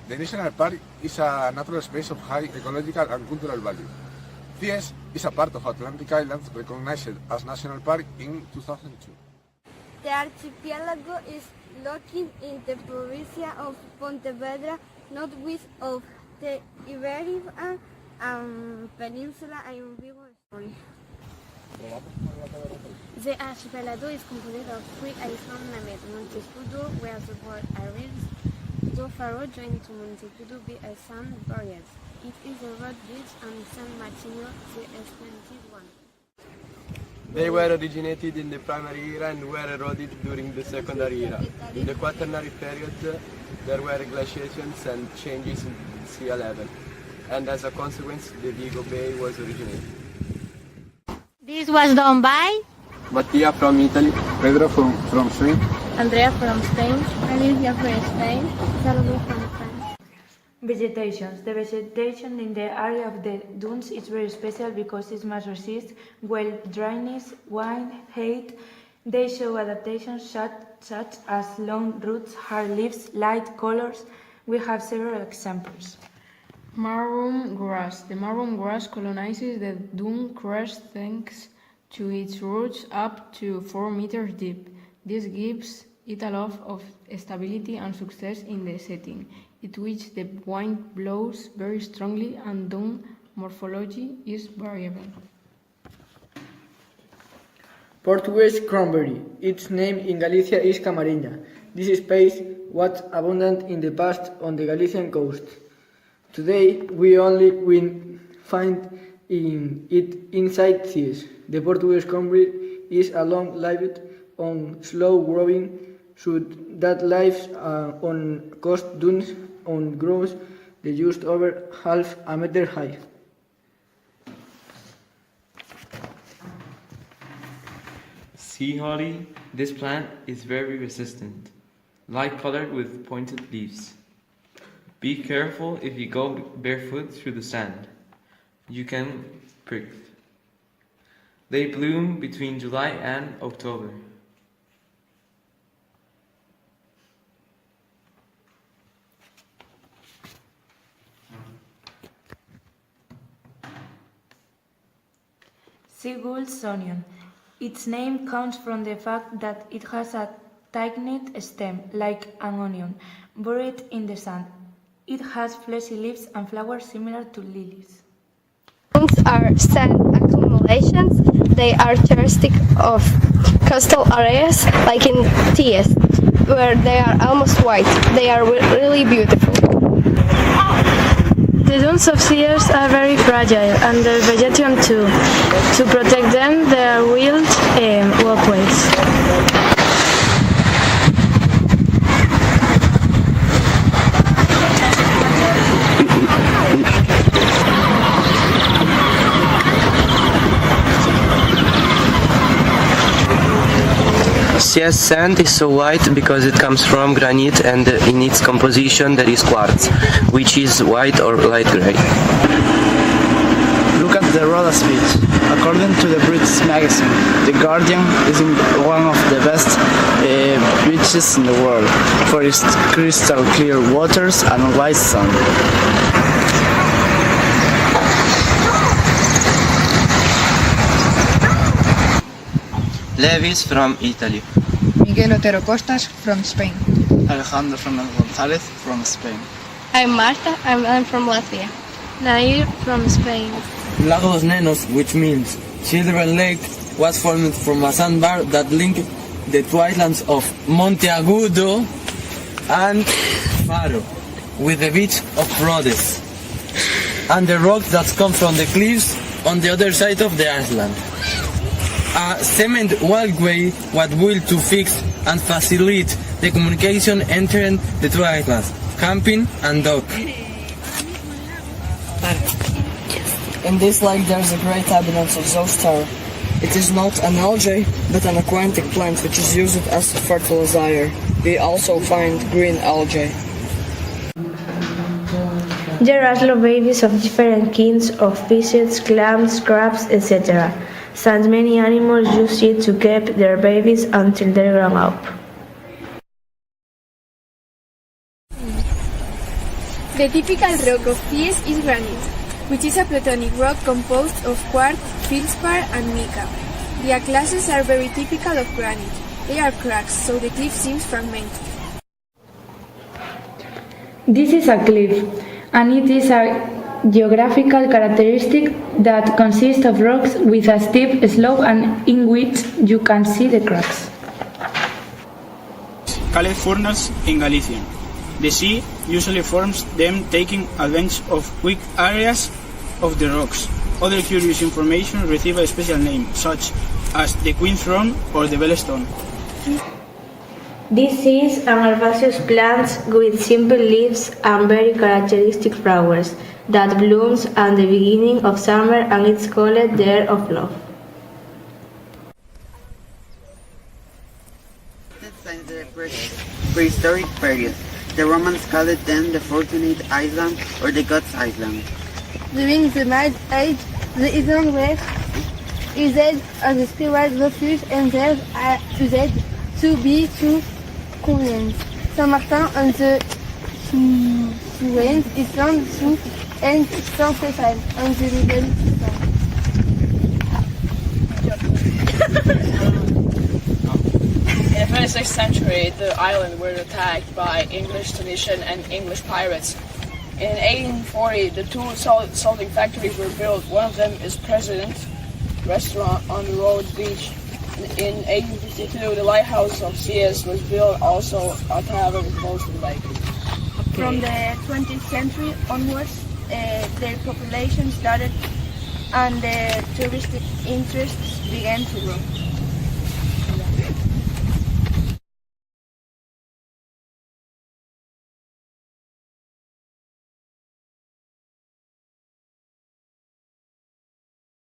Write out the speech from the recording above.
The national park is a natural space of high ecological and cultural value. Cies is a part of Atlantic Islands recognized as national park in 2002. The archipelago is located in the province of Pontevedra, northwest of the Iberian Peninsula and Vigo Story. The archipelago is composed of 3 islands named Montescudo, where the word arrives. Do Faro joined to Montescudo by a sand barrier. It is a road bridge on San Martino, the extended one. They were originated in the primary era and were eroded during the secondary era. In the quaternary period, there were glaciations and changes in sea level, and as a consequence, the Vigo Bay was originated. This was done by Mattia from Italy, Pedro from Spain. Andrea from Spain, Alicia from Spain, Salomon from France. Vegetation. The vegetation in the area of the dunes is very special because it must resist well dryness, wind, height. They show adaptations such as long roots, hard leaves, light colors. We have several examples. Marrow grass. The marrow grass colonizes the dune crust thanks to its roots up to 4 meters deep. This gives it a lot of stability and success in the setting, in which the wind blows very strongly and dune morphology is variable. Portuguese cranberry. Its name in Galicia is camareña. This species was abundant in the past on the Galician coast. Today, we only find it inside seas. The Portuguese cranberry is a long-lived on slow-growing shoot that lives on coast dunes on grows that just over half a meter high. Sea holly. This plant is very resistant, light colored with pointed leaves. Be careful if you go barefoot through the sand. You can prick. They bloom between July and October. Seagull's onion. Its name comes from the fact that it has a tight-knit stem, like an onion, buried in the sand. It has fleshy leaves and flowers similar to lilies. Dunes are sand accumulations. They are characteristic of coastal areas, like in Cies, where they are almost white. They are really beautiful. The dunes of Cies are very fragile, and the vegetation too. To protect them, there are wheeled walkways. Cies sand is so white because it comes from granite, and in its composition there is quartz, which is white or light gray. Look at the Rhodes Beach. According to the British magazine, The Guardian is one of the best beaches in the world for its crystal clear waters and white sand. Levis from Italy. Miguel Otero Costas from Spain. Alejandro Fernández González from Spain. I'm Marta. I'm from Latvia. Nair from Spain. Lago dos Nenos, which means Children Lake, was formed from a sandbar that linked the two islands of Monteagudo and Faro with the beach of Rhodes and the rocks that come from the cliffs on the other side of the island. A cement walkway was built to fix and facilitate the communication entering the two islands, camping and dock. In this lake there is a great abundance of zooxanthellae. It is not an algae, but an aquatic plant which is used as a fertilizer. We also find green algae. There are slow babies of different kinds of fishes, clams, crabs, etc. Since many animals use it to keep their babies until they grow up. The typical rock of Cies is granite, which is a plutonic rock composed of quartz, feldspar, and mica. The classes are very typical of granite. They are cracks, so the cliff seems fragmented. This is a cliff, and it is a geographical characteristic that consists of rocks with a steep slope and in which you can see the cracks. Called furnaces in Galician. The sea usually forms them taking advantage of weak areas of the rocks. Other curious information receive a special name, such as the Queen Throne or the Bellstone. This is an herbaceous plant with simple leaves and very characteristic flowers that blooms at the beginning of summer, and it's called the Air of Love. Since the prehistoric period, the Romans called them the Fortunate Island or the God's Island. During the Middle Age, the island was used as a spiritual refuge and there are used to be two convents, Saint Martin on the Suez Island and Saint Stephen on the Middle Island. In the 26th century, the island were attacked by English, Tunisian, and English pirates. In 1840, the two salting factories were built. One of them is President's Restaurant on the Rhodes Beach. In 1852, the lighthouse of Cies was built, also a tavern close to the lake. From the 20th century onwards, their population started and the touristic interests began to grow.